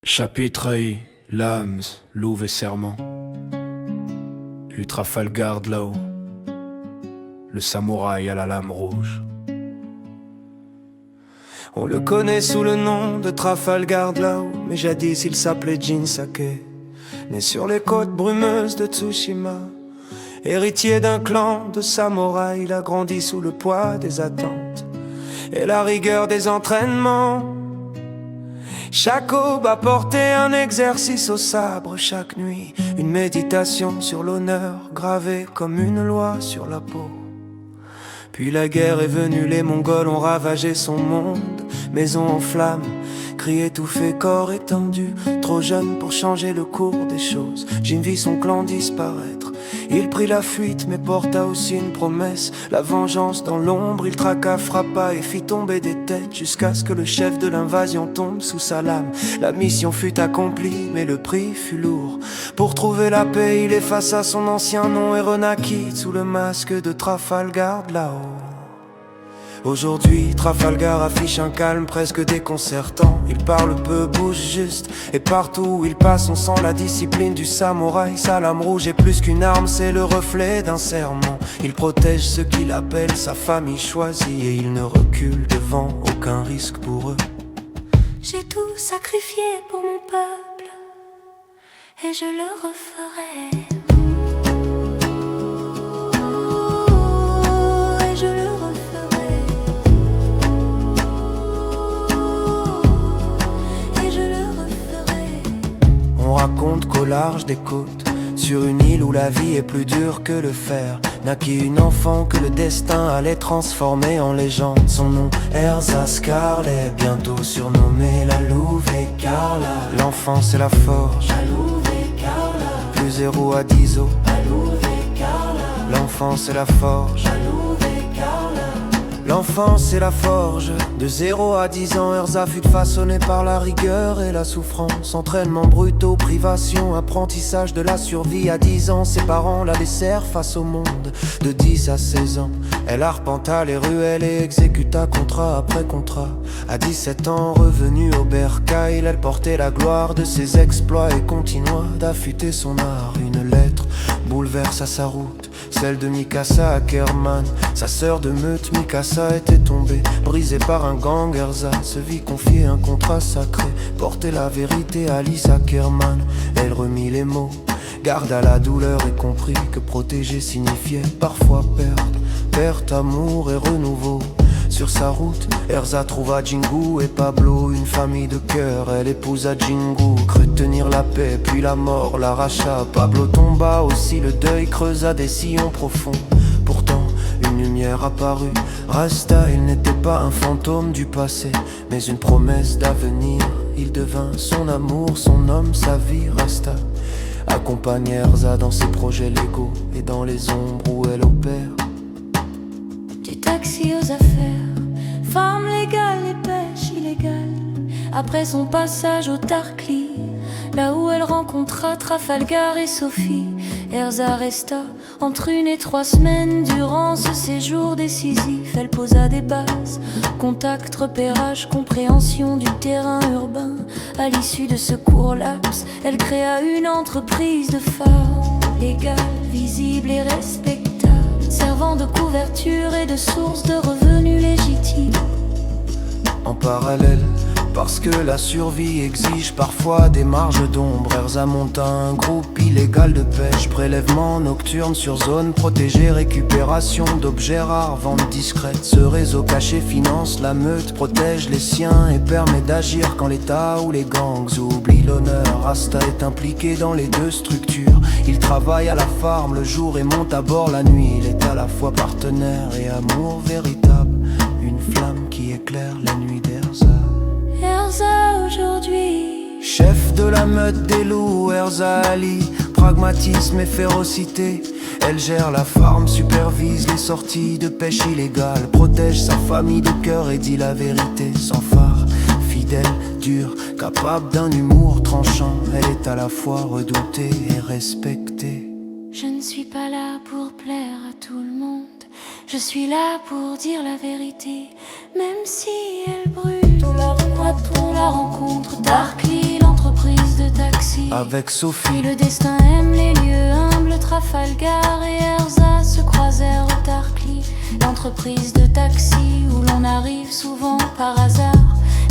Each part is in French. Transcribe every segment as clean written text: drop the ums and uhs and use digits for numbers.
Chapitre I, Lams, Louve et Serment. Du Trafalgar de là-haut, le samouraï à la lame rouge. On le connaît sous le nom de Trafalgar de là-haut, mais jadis il s'appelait Jin Sake. Né sur les côtes brumeuses de Tsushima, héritier d'un clan de samouraïs, il a grandi sous le poids des attentes et la rigueur des entraînements. Chaque aube apportait un exercice au sabre, chaque nuit une méditation sur l'honneur, gravée comme une loi sur la peau. Puis la guerre est venue, les Mongols ont ravagé son monde. Maison en flammes, cris étouffés, corps étendu. Trop jeune pour changer le cours des choses, Jin vit son clan disparaître. Il prit la fuite mais porta aussi une promesse, la vengeance dans l'ombre. Il traqua, frappa et fit tomber des têtes, jusqu'à ce que le chef de l'invasion tombe sous sa lame. La mission fut accomplie mais le prix fut lourd. Pour trouver la paix, il effaça son ancien nom et renaquit sous le masque de Trafalgar de là-haut. Aujourd'hui, Trafalgar affiche un calme presque déconcertant. Il parle peu, bouge juste, et partout où il passe on sent la discipline du samouraï. Sa lame rouge est plus qu'une arme, c'est le reflet d'un serment. Il protège ce qu'il appelle sa famille choisie, et il ne recule devant aucun risque pour eux. J'ai tout sacrifié pour mon peuple, et je le referai. On raconte qu'au large des côtes, sur une île où la vie est plus dure que le fer, naquit une enfant que le destin allait transformer en légende. Son nom, Erza Scarlet, bientôt surnommée la Louve et Carla. L'enfant c'est la forge, la Louve et Carla. Plus 0 à 10 os, la Louve et Carla. L'enfant c'est la forge, la Louve et Carla. L'enfance c'est la forge. De 0 à 10 ans, Erza fut façonnée par la rigueur et la souffrance. Entraînements brutaux, privation, apprentissage de la survie. À 10 ans, ses parents la laissèrent face au monde. De 10 à 16 ans, elle arpenta les ruelles et exécuta contrat après contrat. À 17 ans, revenue au bercail, elle portait la gloire de ses exploits et continua d'affûter son art. Une lettre bouleversa sa route, celle de Mikasa Ackerman. Sa sœur de meute, Mikasa, était tombée, brisée par un gang. Erza se vit confier un contrat sacré, porter la vérité à Alice Ackerman. Elle remit les mots, garda la douleur et comprit que protéger signifiait parfois perdre. Perte, amour et renouveau. Sur sa route, Erza trouva Jingu et Pablo, une famille de cœur. Elle épousa Jingu, crut tenir la paix, puis la mort l'arracha. Pablo tomba aussi, le deuil creusa des sillons profonds. Pourtant, une lumière apparut. Rasta, il n'était pas un fantôme du passé, mais une promesse d'avenir. Il devint son amour, son homme, sa vie. Rasta accompagne Erza dans ses projets légaux et dans les ombres où elle opère. Du taxi aux affaires, femme légale et pêche illégale. Après son passage au Tarkli, là où elle rencontra Trafalgar et Sophie, Erza resta entre 1 et 3 semaines. Durant ce séjour décisif, elle posa des bases, contact, repérage, compréhension du terrain urbain. À l'issue de ce court laps, elle créa une entreprise de femmes légale, visible et respectable, servant de couverture et de source de revenus légitimes. En parallèle, parce que la survie exige parfois des marges d'ombre, Erza monta un groupe illégal de pêche, prélèvement nocturne sur zone protégée, récupération d'objets rares, vente discrète. Ce réseau caché finance la meute, protège les siens et permet d'agir quand l'État ou les gangs oublient l'honneur. Rasta est impliqué dans les deux structures. Il travaille à la farm le jour et monte à bord la nuit. Il est à la fois partenaire et amour véritable, une flamme qui éclaire la nuit d'Erza. Erza aujourd'hui, chef de la meute des loups, Erza allie pragmatisme et férocité. Elle gère la farm, supervise les sorties de pêche illégale, protège sa famille de cœur et dit la vérité sans phare. Fidèle, dure, capable d'un humour tranchant, elle est à la fois redoutée et respectée. je ne suis pas là pour plaire à tout le monde. Je suis là pour dire la vérité, même si elle brûle. Tout la rencontre, Darkly, l'entreprise avec Puis Sophie. le destin aime les lieux humbles, Trafalgar et Erza se croisèrent au Tarkly, l'entreprise de taxi où l'on arrive souvent par hasard,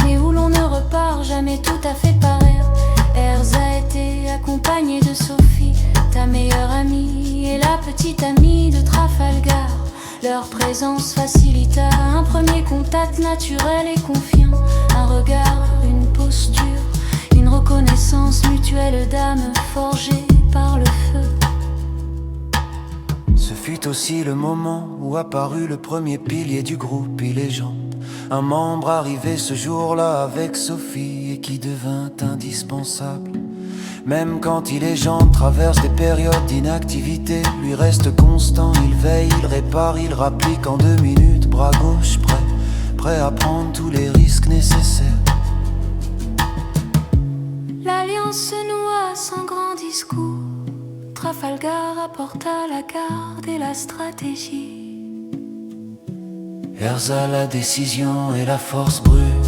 mais où l'on ne repart jamais tout à fait pareil. Erza était accompagnée de Sophie, ta meilleure amie et la petite amie de Trafalgar. Leur présence facilita un premier contact naturel et confiant, un regard, une posture, une reconnaissance mutuelle d'âme forgée par le feu. Ce fut aussi le moment où apparut le premier pilier du groupe et légende, un membre arrivé ce jour-là avec Sophie et qui devint indispensable. Même quand il est gens traverse des périodes d'inactivité, lui reste constant, il veille, il répare, il rapplique en 2 minutes, bras gauche prêt à prendre tous les risques nécessaires. L'alliance se noua sans grand discours, Trafalgar apporta la garde et la stratégie. Erza la décision et la force brute,